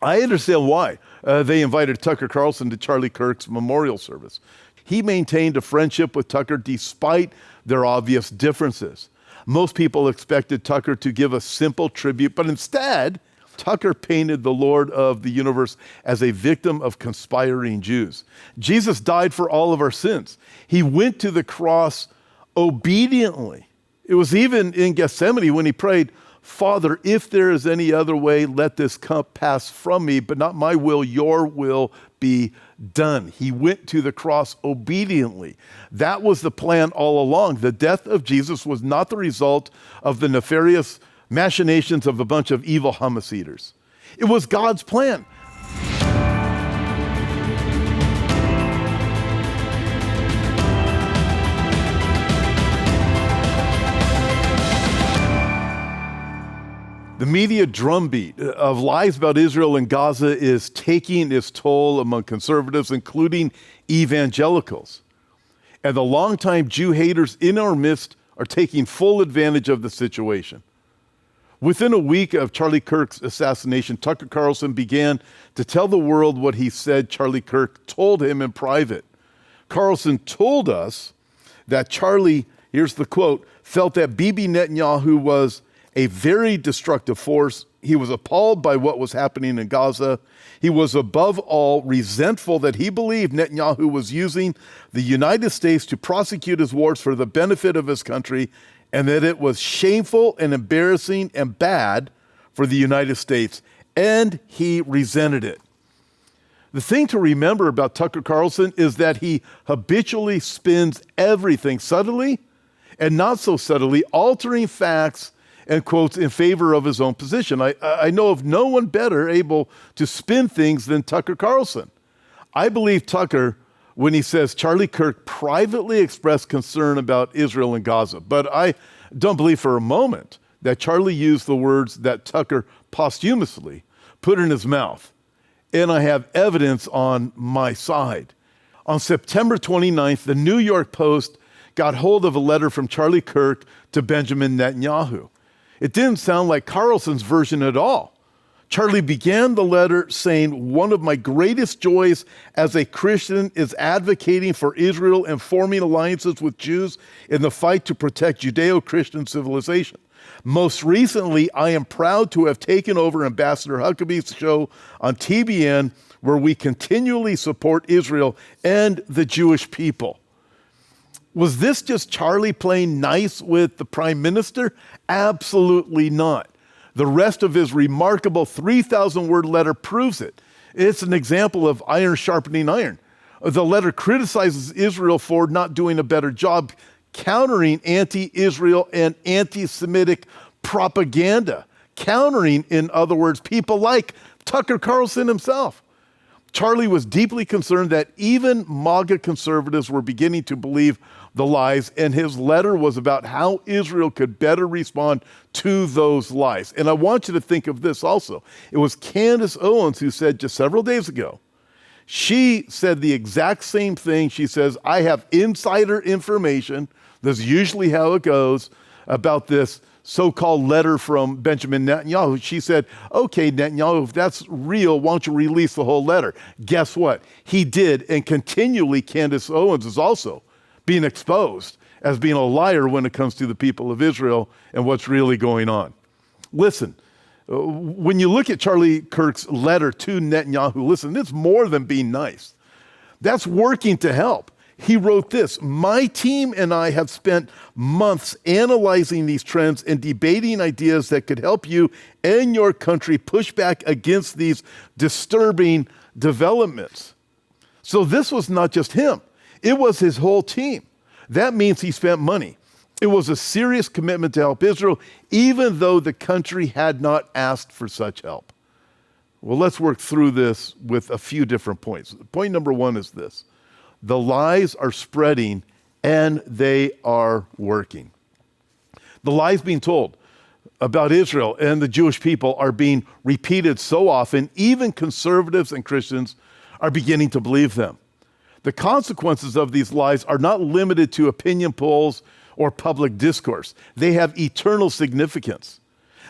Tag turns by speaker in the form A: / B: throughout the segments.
A: I understand why they invited Tucker Carlson to Charlie Kirk's memorial service. He maintained a friendship with Tucker despite their obvious differences. Most people expected Tucker to give a simple tribute, but instead, Tucker painted the Lord of the universe as a victim of conspiring Jews. Jesus died for all of our sins. He went to the cross obediently. It was even in Gethsemane when he prayed, "Father, if there is any other way, let this cup pass from me, but not my will, your will be done." He went to the cross obediently. That was the plan all along. The death of Jesus was not the result of the nefarious machinations of a bunch of evil hummus eaters. It was God's plan. The media drumbeat of lies about Israel and Gaza is taking its toll among conservatives, including evangelicals. And the longtime Jew haters in our midst are taking full advantage of the situation. Within a week of Charlie Kirk's assassination, Tucker Carlson began to tell the world what he said Charlie Kirk told him in private. Carlson told us that Charlie, here's the quote, felt that Bibi Netanyahu was a very destructive force. He was appalled by what was happening in Gaza. He was above all resentful that he believed Netanyahu was using the United States to prosecute his wars for the benefit of his country, and that it was shameful and embarrassing and bad for the United States, and he resented it. The thing to remember about Tucker Carlson is that he habitually spins everything subtly and not so subtly, altering facts and quotes in favor of his own position. I know of no one better able to spin things than Tucker Carlson. I believe Tucker when he says Charlie Kirk privately expressed concern about Israel and Gaza, but I don't believe for a moment that Charlie used the words that Tucker posthumously put in his mouth. And I have evidence on my side. On September 29th, the New York Post got hold of a letter from Charlie Kirk to Benjamin Netanyahu. It didn't sound like Carlson's version at all. Charlie began the letter saying, "One of my greatest joys as a Christian is advocating for Israel and forming alliances with Jews in the fight to protect Judeo-Christian civilization. Most recently, I am proud to have taken over Ambassador Huckabee's show on TBN, where we continually support Israel and the Jewish people." Was this just Charlie playing nice with the prime minister? Absolutely not. The rest of his remarkable 3,000-word letter proves it. It's an example of iron sharpening iron. The letter criticizes Israel for not doing a better job countering anti-Israel and anti-Semitic propaganda. Countering, in other words, people like Tucker Carlson himself. Charlie was deeply concerned that even MAGA conservatives were beginning to believe the lies, and his letter was about how Israel could better respond to those lies. And I want you to think of this also. It was Candace Owens who said just several days ago, she said the exact same thing. She says, "I have insider information," that's usually how it goes, about this so-called letter from Benjamin Netanyahu. She said, "Okay, Netanyahu, if that's real, why don't you release the whole letter?" Guess what? He did, and continually Candace Owens is also being exposed as being a liar when it comes to the people of Israel and what's really going on. Listen, when you look at Charlie Kirk's letter to Netanyahu, listen, it's more than being nice. That's working to help. He wrote this: "My team and I have spent months analyzing these trends and debating ideas that could help you and your country push back against these disturbing developments." So this was not just him. It was his whole team. That means he spent money. It was a serious commitment to help Israel, even though the country had not asked for such help. Well, let's work through this with a few different points. Point number one is this: the lies are spreading and they are working. The lies being told about Israel and the Jewish people are being repeated so often, even conservatives and Christians are beginning to believe them. The consequences of these lies are not limited to opinion polls or public discourse. They have eternal significance.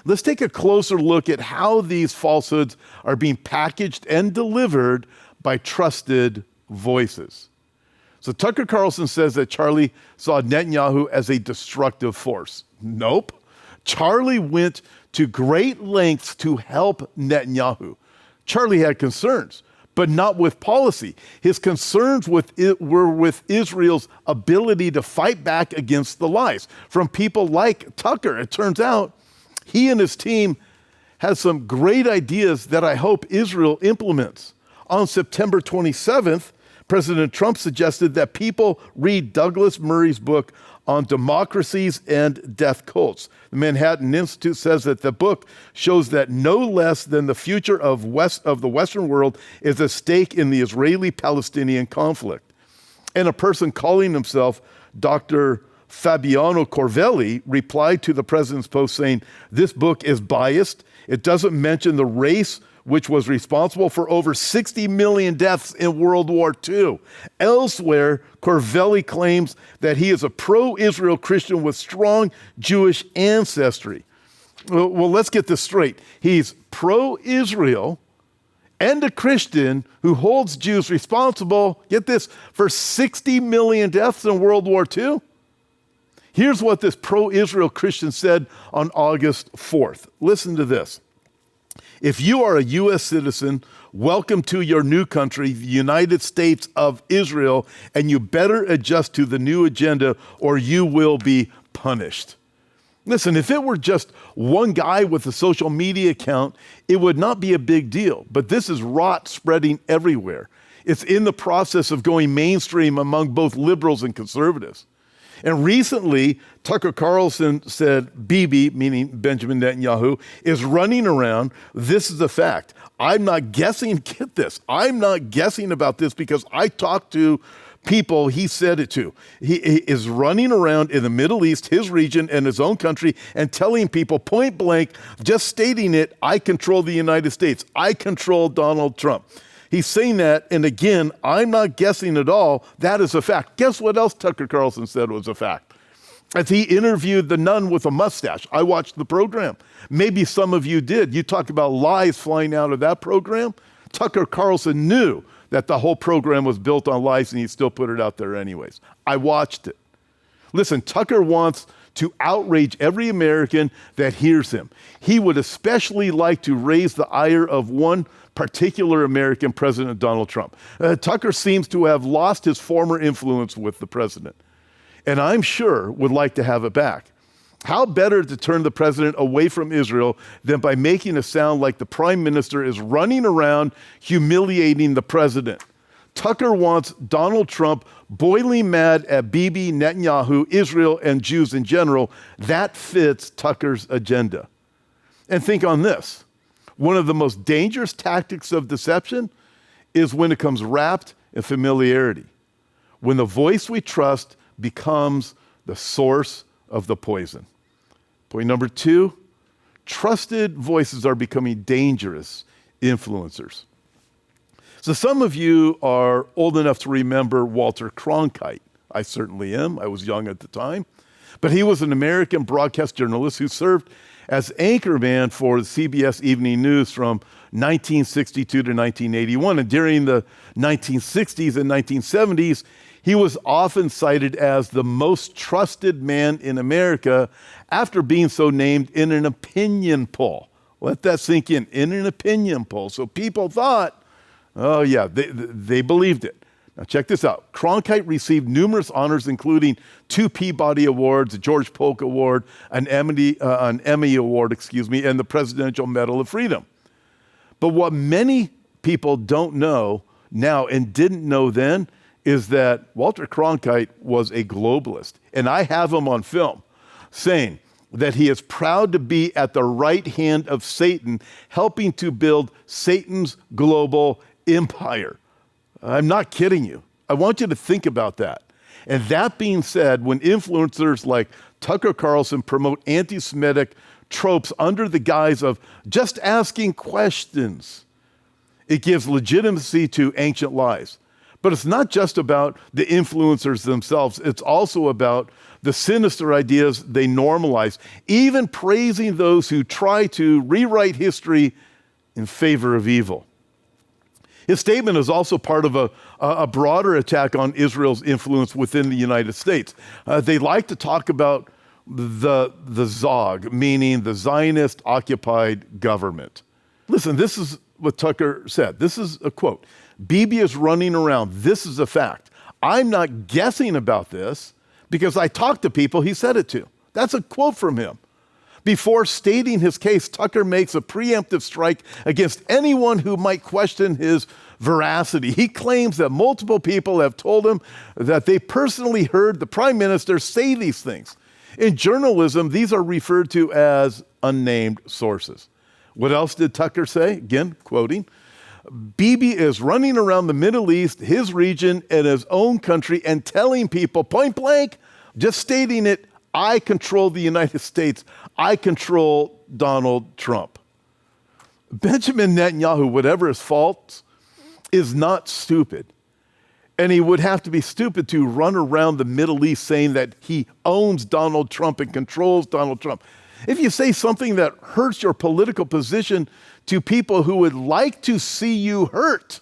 A: Let's take a closer look at how these falsehoods are being packaged and delivered by trusted voices. So Tucker Carlson says that Charlie saw Netanyahu as a destructive force. Nope. Charlie went to great lengths to help Netanyahu. Charlie had concerns, but not with policy. His concerns were with Israel's ability to fight back against the lies from people like Tucker. It turns out he and his team had some great ideas that I hope Israel implements. On September 27th, President Trump suggested that people read Douglas Murray's book on democracies and death cults. The Manhattan Institute says that the book shows that no less than the future of the Western world is at stake in the Israeli-Palestinian conflict. And a person calling himself Dr. Fabiano Corvelli replied to the president's post saying, "This book is biased. It doesn't mention the race which was responsible for over 60 million deaths in World War II. Elsewhere, Corvelli claims that he is a pro-Israel Christian with strong Jewish ancestry." Well, let's get this straight. He's pro-Israel and a Christian who holds Jews responsible, get this, for 60 million deaths in World War II? Here's what this pro-Israel Christian said on August 4th. Listen to this. "If you are a U.S. citizen, welcome to your new country, the United States of Israel, and you better adjust to the new agenda or you will be punished." Listen, if it were just one guy with a social media account, it would not be a big deal. But this is rot spreading everywhere. It's in the process of going mainstream among both liberals and conservatives. And recently, Tucker Carlson said Bibi, meaning Benjamin Netanyahu, is running around. This is a fact. I'm not guessing, get this, I'm not guessing about this because I talked to people he said it to. He is running around in the Middle East, his region, and his own country, and telling people point blank, just stating it, I control the United States. I control Donald Trump. He's saying that, and again, I'm not guessing at all. That is a fact. Guess what else Tucker Carlson said was a fact? As he interviewed the nun with a mustache. I watched the program. Maybe some of you did. You talk about lies flying out of that program. Tucker Carlson knew that the whole program was built on lies, and he still put it out there anyways. I watched it. Listen, Tucker wants to outrage every American that hears him. He would especially like to raise the ire of one particular American, President Donald Trump. Tucker seems to have lost his former influence with the president, and I'm sure would like to have it back. How better to turn the president away from Israel than by making it sound like the prime minister is running around humiliating the president? Tucker wants Donald Trump boiling mad at Bibi, Netanyahu, Israel, and Jews in general. That fits Tucker's agenda. And think on this. One of the most dangerous tactics of deception is when it comes wrapped in familiarity. When the voice we trust becomes the source of the poison. Point number 2, trusted voices are becoming dangerous influencers. So some of you are old enough to remember Walter Cronkite. I certainly am. I was young at the time. But he was an American broadcast journalist who served as anchorman for the CBS Evening News from 1962 to 1981. And during the 1960s and 1970s, he was often cited as the most trusted man in America after being so named in an opinion poll. Let that sink in an opinion poll. So people thought, oh yeah, they believed it. Now check this out. Cronkite received numerous honors, including 2 Peabody Awards, a George Polk Award, an Emmy Award, and the Presidential Medal of Freedom. But what many people don't know now and didn't know then is that Walter Cronkite was a globalist. And I have him on film saying that he is proud to be at the right hand of Satan, helping to build Satan's global empire. I'm not kidding you. I want you to think about that. And that being said, when influencers like Tucker Carlson promote anti-Semitic tropes under the guise of just asking questions, it gives legitimacy to ancient lies. But it's not just about the influencers themselves. It's also about the sinister ideas they normalize, even praising those who try to rewrite history in favor of evil. His statement is also part of a broader attack on Israel's influence within the United States. They like to talk about the Zog, meaning the Zionist-occupied government. Listen, this is what Tucker said. This is a quote. Bibi is running around. This is a fact. I'm not guessing about this because I talked to people he said it to. That's a quote from him. Before stating his case, Tucker makes a preemptive strike against anyone who might question his veracity. He claims that multiple people have told him that they personally heard the prime minister say these things. In journalism, these are referred to as unnamed sources. What else did Tucker say? Again, quoting, Bibi is running around the Middle East, his region, and his own country and telling people point blank, just stating it, I control the United States. I control Donald Trump. Benjamin Netanyahu, whatever his faults, is not stupid. And he would have to be stupid to run around the Middle East saying that he owns Donald Trump and controls Donald Trump. If you say something that hurts your political position to people who would like to see you hurt,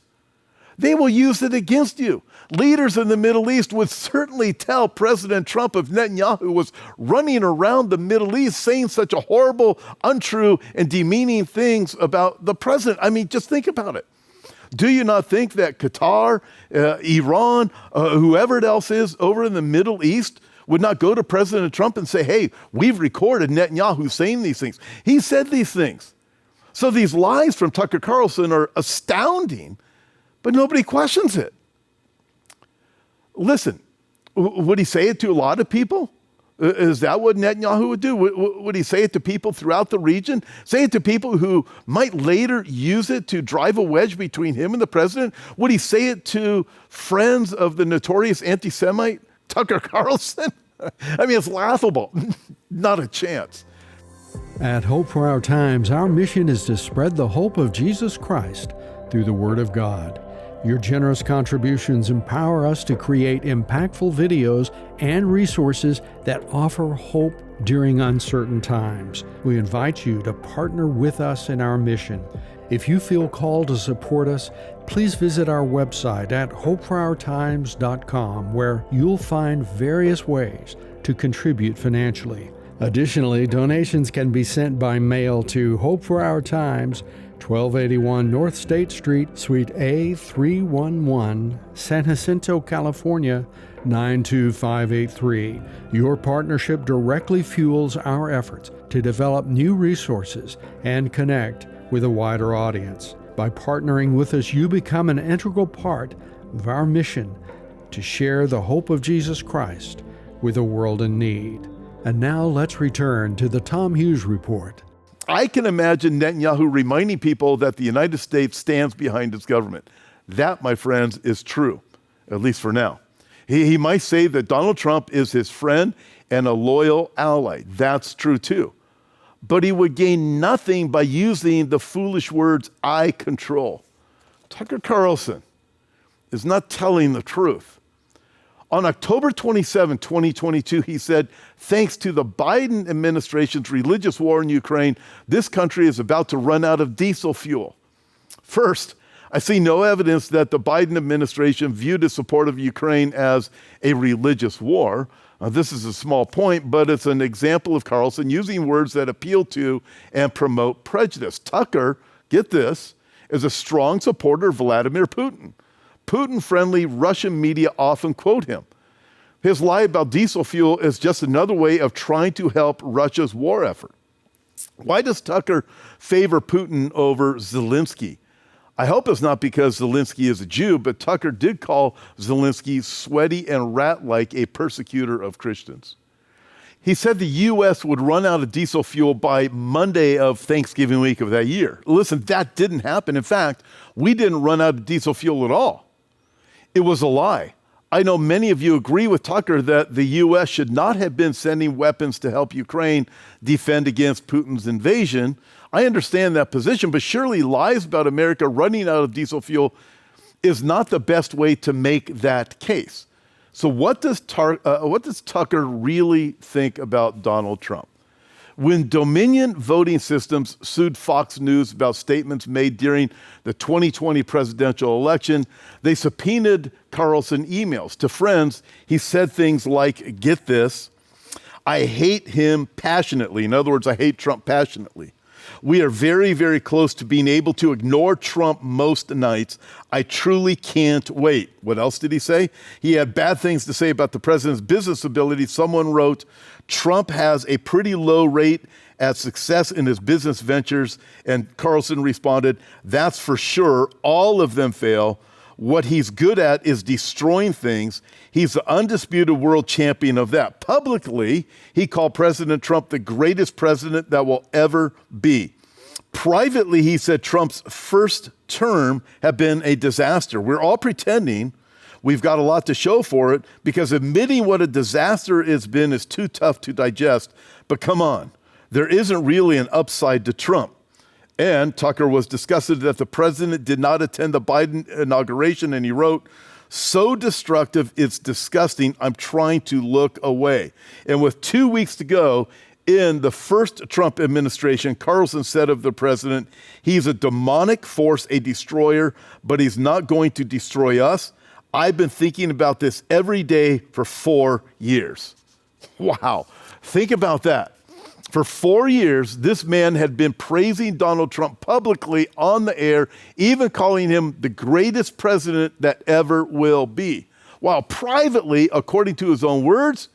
A: they will use it against you. Leaders in the Middle East would certainly tell President Trump if Netanyahu was running around the Middle East saying such a horrible, untrue, and demeaning things about the president. I mean, just think about it. Do you not think that Qatar, Iran, whoever else is over in the Middle East would not go to President Trump and say, hey, we've recorded Netanyahu saying these things. He said these things. So these lies from Tucker Carlson are astounding, but nobody questions it. Listen, would he say it to a lot of people? Is that what Netanyahu would do? Would he say it to people throughout the region? Say it to people who might later use it to drive a wedge between him and the president? Would he say it to friends of the notorious anti-Semite Tucker Carlson? I mean, it's laughable. Not a chance.
B: At Hope for Our Times, our mission is to spread the hope of Jesus Christ through the Word of God. Your generous contributions empower us to create impactful videos and resources that offer hope during uncertain times. We invite you to partner with us in our mission. If you feel called to support us, please visit our website at hopeforourtimes.com, where you'll find various ways to contribute financially. Additionally, donations can be sent by mail to Hope for Our Times, 1281 North State Street, Suite A311, San Jacinto, California, 92583. Your partnership directly fuels our efforts to develop new resources and connect with a wider audience. By partnering with us, you become an integral part of our mission to share the hope of Jesus Christ with a world in need. And now let's return to the Tom Hughes Report.
A: I can imagine Netanyahu reminding people that the United States stands behind its government. That, my friends, is true, at least for now. He might say that Donald Trump is his friend and a loyal ally. That's true too. But he would gain nothing by using the foolish words, I control. Tucker Carlson is not telling the truth. On October 27, 2022, he said, thanks to the Biden administration's religious war in Ukraine, this country is about to run out of diesel fuel. First, I see no evidence that the Biden administration viewed its support of Ukraine as a religious war. This is a small point, but it's an example of Carlson using words that appeal to and promote prejudice. Tucker, get this, is a strong supporter of Vladimir Putin. Putin-friendly Russian media often quote him. His lie about diesel fuel is just another way of trying to help Russia's war effort. Why does Tucker favor Putin over Zelensky? I hope it's not because Zelensky is a Jew, but Tucker did call Zelensky sweaty and rat-like a persecutor of Christians. He said the U.S. would run out of diesel fuel by Monday of Thanksgiving week of that year. Listen, that didn't happen. In fact, we didn't run out of diesel fuel at all. It was a lie. I know many of you agree with Tucker that the U.S. should not have been sending weapons to help Ukraine defend against Putin's invasion. I understand that position, but surely lies about America running out of diesel fuel is not the best way to make that case. So what does Tucker really think about Donald Trump? When Dominion Voting Systems sued Fox News about statements made during the 2020 presidential election, they subpoenaed Carlson emails. To friends, he said things like, get this, I hate him passionately. In other words, I hate Trump passionately. We are very, very close to being able to ignore Trump most nights. I truly can't wait. What else did he say? He had bad things to say about the president's business ability. Someone wrote, Trump has a pretty low rate at success in his business ventures. And Carlson responded, that's for sure. All of them fail. What he's good at is destroying things. He's the undisputed world champion of that. Publicly, he called President Trump the greatest president that will ever be. Privately, he said Trump's first term had been a disaster. We're all pretending we've got a lot to show for it because admitting what a disaster it's been is too tough to digest. But come on, there isn't really an upside to Trump. And Tucker was disgusted that the president did not attend the Biden inauguration, and he wrote, so destructive, it's disgusting. I'm trying to look away. And with 2 weeks to go in the first Trump administration, Carlson said of the president, he's a demonic force, a destroyer, but he's not going to destroy us. I've been thinking about this every day for 4 years. Wow. Think about that. For 4 years, this man had been praising Donald Trump publicly on the air, even calling him the greatest president that ever will be. While privately, according to his own words,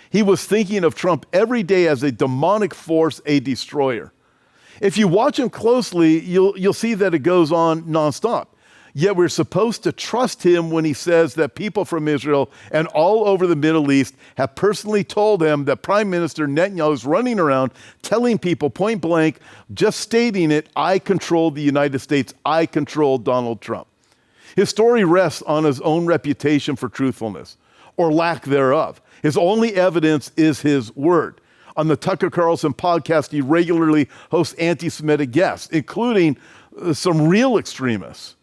A: he was thinking of Trump every day as a demonic force, a destroyer. If you watch him closely, you'll see that it goes on nonstop. Yet we're supposed to trust him when he says that people from Israel and all over the Middle East have personally told him that Prime Minister Netanyahu is running around telling people point blank, just stating it, I control the United States, I control Donald Trump. His story rests on his own reputation for truthfulness, or lack thereof. His only evidence is his word. On the Tucker Carlson podcast, he regularly hosts anti-Semitic guests, including some real extremists.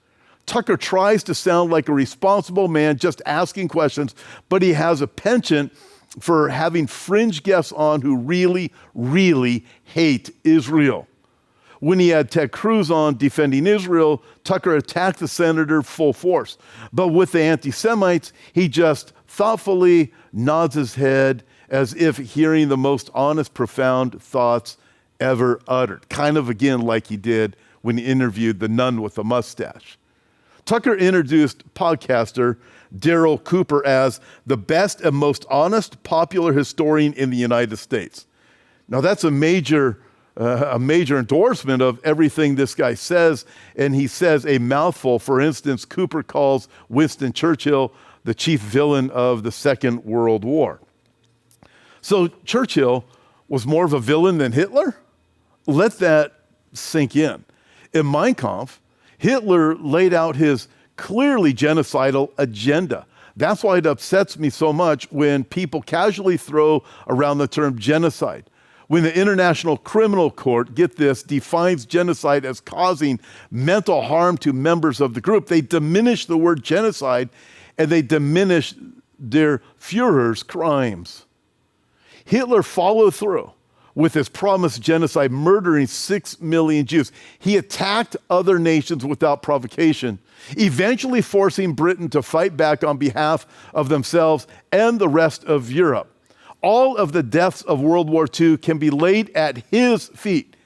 A: Tucker tries to sound like a responsible man just asking questions, but he has a penchant for having fringe guests on who really, really hate Israel. When he had Ted Cruz on defending Israel, Tucker attacked the senator full force. But with the anti-Semites, he just thoughtfully nods his head as if hearing the most honest, profound thoughts ever uttered. Kind of again like he did when he interviewed the nun with the mustache. Tucker introduced podcaster Daryl Cooper as the best and most honest popular historian in the United States. Now that's a major endorsement of everything this guy says, and he says a mouthful. For instance, Cooper calls Winston Churchill the chief villain of the Second World War. So Churchill was more of a villain than Hitler? Let that sink in. In Mein Kampf, Hitler laid out his clearly genocidal agenda. That's why it upsets me so much when people casually throw around the term genocide. When the International Criminal Court, get this, defines genocide as causing mental harm to members of the group, they diminish the word genocide and they diminish their Führer's crimes. Hitler followed through with his promised genocide, murdering 6 million Jews. He attacked other nations without provocation, eventually forcing Britain to fight back on behalf of themselves and the rest of Europe. All of the deaths of World War II can be laid at his feet.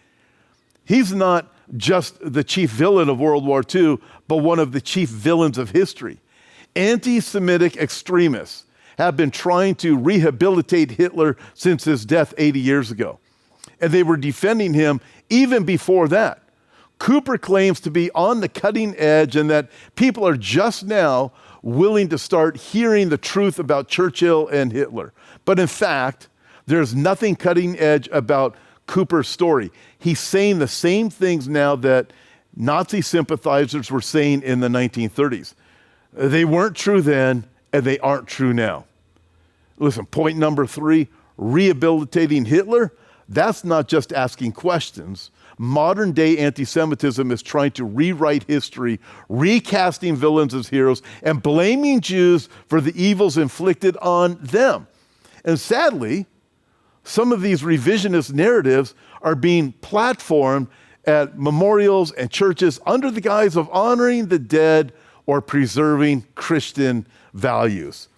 A: He's not just the chief villain of World War II, but one of the chief villains of history. Anti-Semitic extremists have been trying to rehabilitate Hitler since his death 80 years ago. And they were defending him even before that. Cooper claims to be on the cutting edge and that people are just now willing to start hearing the truth about Churchill and Hitler. But in fact, there's nothing cutting edge about Cooper's story. He's saying the same things now that Nazi sympathizers were saying in the 1930s. They weren't true then, and they aren't true now. Listen, point number 3, rehabilitating Hitler, that's not just asking questions, modern day anti-Semitism is trying to rewrite history, recasting villains as heroes, and blaming Jews for the evils inflicted on them. And sadly, some of these revisionist narratives are being platformed at memorials and churches under the guise of honoring the dead or preserving Christian values.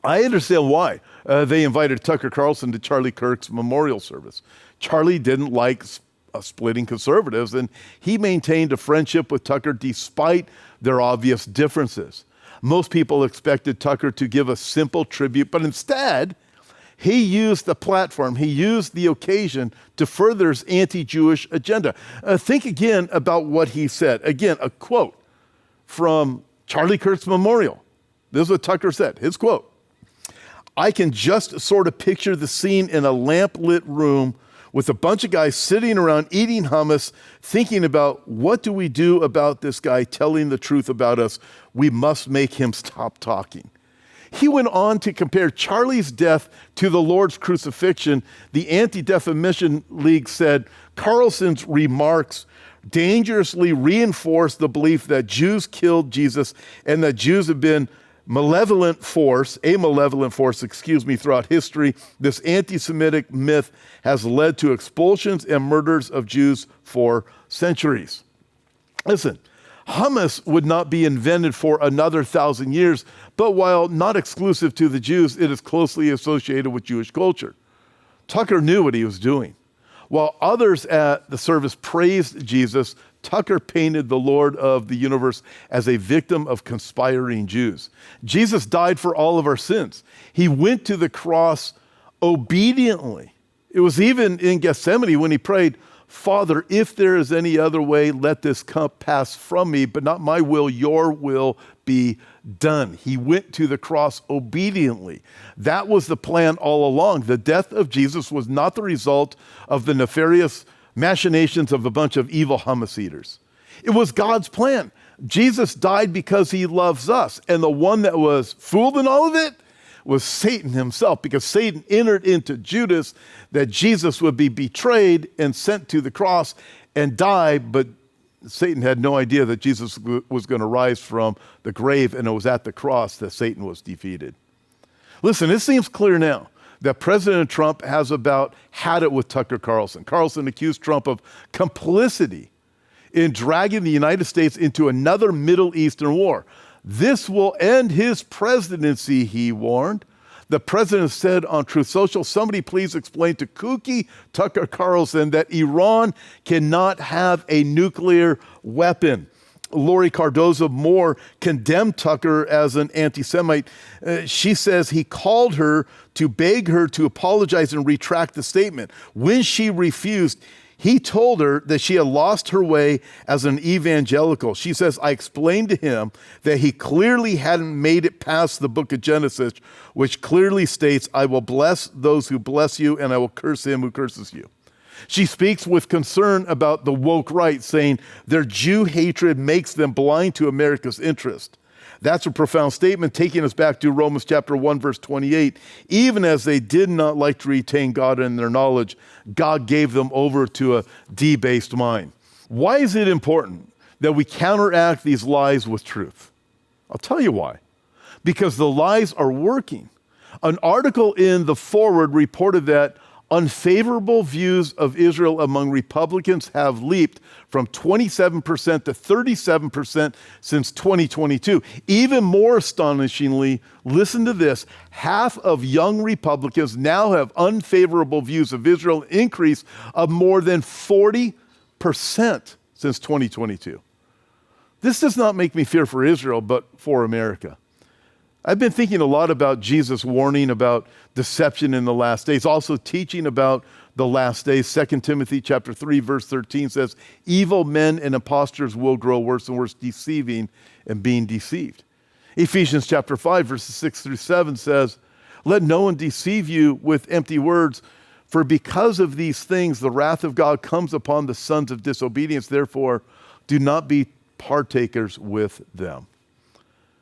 A: I understand why they invited Tucker Carlson to Charlie Kirk's memorial service. Charlie didn't like splitting conservatives, and he maintained a friendship with Tucker despite their obvious differences. Most people expected Tucker to give a simple tribute, but instead, he used the platform, he used the occasion to further his anti-Jewish agenda. Think again about what he said. Again, a quote from Charlie Kirk's memorial. This is what Tucker said, his quote. "I can just sort of picture the scene in a lamp-lit room with a bunch of guys sitting around eating hummus, thinking about what do we do about this guy telling the truth about us? We must make him stop talking." He went on to compare Charlie's death to the Lord's crucifixion. The Anti-Defamation League said Carlson's remarks dangerously reinforced the belief that Jews killed Jesus and that Jews have been a malevolent force, throughout history. This anti-Semitic myth has led to expulsions and murders of Jews for centuries. Listen, hummus would not be invented for another 1,000 years, but while not exclusive to the Jews, it is closely associated with Jewish culture. Tucker knew what he was doing. While others at the service praised Jesus, Tucker painted the Lord of the universe as a victim of conspiring Jews. Jesus died for all of our sins. He went to the cross obediently. It was even in Gethsemane when he prayed, "Father, if there is any other way, let this cup pass from me, but not my will, your will be done." He went to the cross obediently. That was the plan all along. The death of Jesus was not the result of the nefarious machinations of a bunch of evil hummus eaters. It was God's plan. Jesus died because he loves us. And the one that was fooled in all of it was Satan himself, because Satan entered into Judas that Jesus would be betrayed and sent to the cross and die, but Satan had no idea that Jesus was going to rise from the grave, and it was at the cross that Satan was defeated. Listen, it seems clear now that President Trump has about had it with Tucker Carlson. Carlson accused Trump of complicity in dragging the United States into another Middle Eastern war. This will end his presidency, he warned. The president said on Truth Social, "Somebody please explain to kooky Tucker Carlson that Iran cannot have a nuclear weapon." Lori Cardozo Moore condemned Tucker as an anti-Semite. She says he called her to beg her to apologize and retract the statement. When she refused, he told her that she had lost her way as an evangelical. She says, "I explained to him that he clearly hadn't made it past the book of Genesis, which clearly states, 'I will bless those who bless you, and I will curse him who curses you.'" She speaks with concern about the woke right, saying their Jew hatred makes them blind to America's interest. That's a profound statement, taking us back to Romans chapter 1, verse 28. Even as they did not like to retain God in their knowledge, God gave them over to a debased mind. Why is it important that we counteract these lies with truth? I'll tell you why. Because the lies are working. An article in The Forward reported that unfavorable views of Israel among Republicans have leaped from 27% to 37% since 2022. Even more astonishingly, listen to this, half of young Republicans now have unfavorable views of Israel, an increase of more than 40% since 2022. This does not make me fear for Israel, but for America. I've been thinking a lot about Jesus' warning about deception in the last days, also teaching about the last days. 2 Timothy chapter 3, verse 13 says, "Evil men and impostors will grow worse and worse, deceiving and being deceived." Ephesians chapter 5, verses 6 through 7 says, "Let no one deceive you with empty words, for because of these things the wrath of God comes upon the sons of disobedience. Therefore, do not be partakers with them."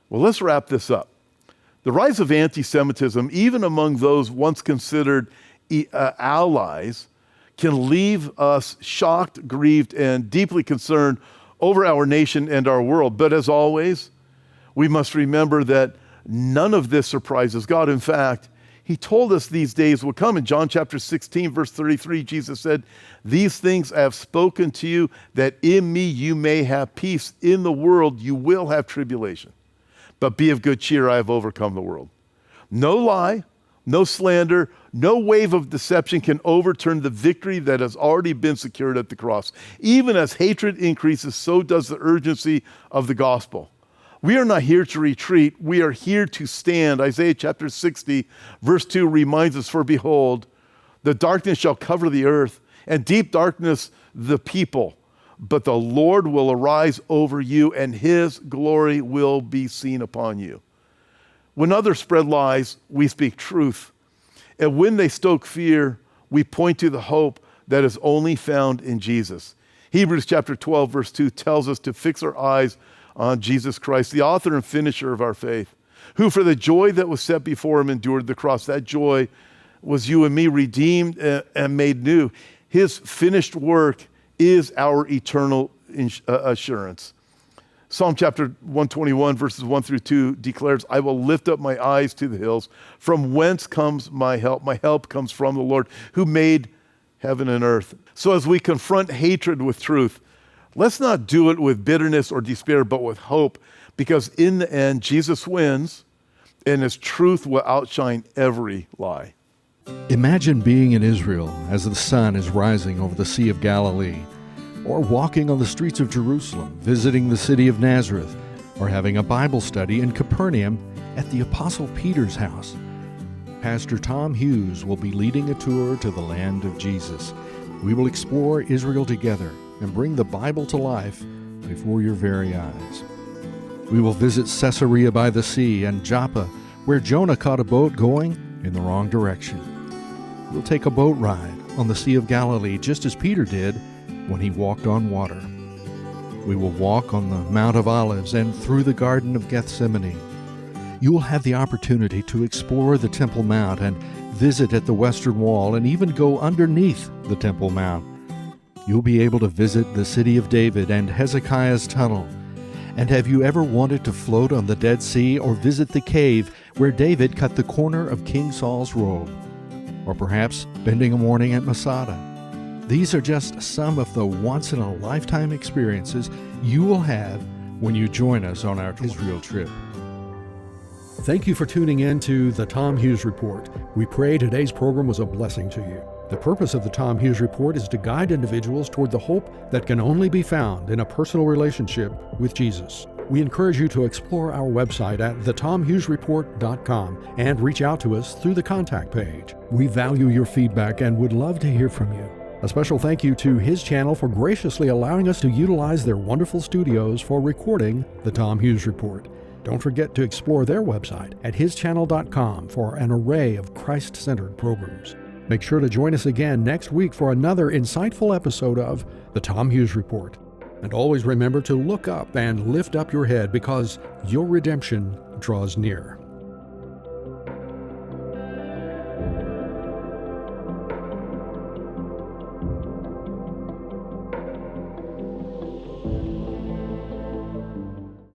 A: Well, let's wrap this up. The rise of anti-Semitism, even among those once considered allies, can leave us shocked, grieved, and deeply concerned over our nation and our world. But as always, we must remember that none of this surprises God. In fact, he told us these days would come. In John chapter 16, verse 33, Jesus said, "These things I have spoken to you, that in me you may have peace. In the world you will have tribulation. But be of good cheer, I have overcome the world." No lie, no slander, no wave of deception can overturn the victory that has already been secured at the cross. Even as hatred increases, so does the urgency of the gospel. We are not here to retreat. We are here to stand. Isaiah chapter 60, verse 2 reminds us, "For behold, the darkness shall cover the earth, and deep darkness the people. But the Lord will arise over you, and his glory will be seen upon you." When others spread lies, we speak truth. And when they stoke fear, we point to the hope that is only found in Jesus. Hebrews chapter 12, verse 2 tells us to fix our eyes on Jesus Christ, the author and finisher of our faith, who for the joy that was set before him endured the cross. That joy was you and me, redeemed and made new. His finished work is our eternal assurance. Psalm chapter 121, verses 1 through 2 declares, "I will lift up my eyes to the hills. From whence comes my help? My help comes from the Lord who made heaven and earth." So as we confront hatred with truth, let's not do it with bitterness or despair, but with hope, because in the end, Jesus wins, and his truth will outshine every lie.
B: Imagine being in Israel as the sun is rising over the Sea of Galilee, or walking on the streets of Jerusalem, visiting the city of Nazareth, or having a Bible study in Capernaum at the Apostle Peter's house. Pastor Tom Hughes will be leading a tour to the land of Jesus. We will explore Israel together and bring the Bible to life before your very eyes. We will visit Caesarea by the sea and Joppa, where Jonah caught a boat going in the wrong direction. We'll take a boat ride on the Sea of Galilee, just as Peter did when he walked on water. We will walk on the Mount of Olives and through the Garden of Gethsemane. You will have the opportunity to explore the Temple Mount and visit at the Western Wall and even go underneath the Temple Mount. You'll be able to visit the city of David and Hezekiah's tunnel. And have you ever wanted to float on the Dead Sea or visit the cave where David cut the corner of King Saul's robe? Or perhaps spending a morning at Masada? These are just some of the once-in-a-lifetime experiences you will have when you join us on our Israel trip. Thank you for tuning in to the Tom Hughes Report. We pray today's program was a blessing to you. The purpose of the Tom Hughes Report is to guide individuals toward the hope that can only be found in a personal relationship with Jesus. We encourage you to explore our website at thetomhughesreport.com and reach out to us through the contact page. We value your feedback and would love to hear from you. A special thank you to his channel for graciously allowing us to utilize their wonderful studios for recording the Tom Hughes Report. Don't forget to explore their website at hischannel.com for an array of Christ-centered programs. Make sure to join us again next week for another insightful episode of the Tom Hughes Report. And always remember to look up and lift up your head, because your redemption draws near.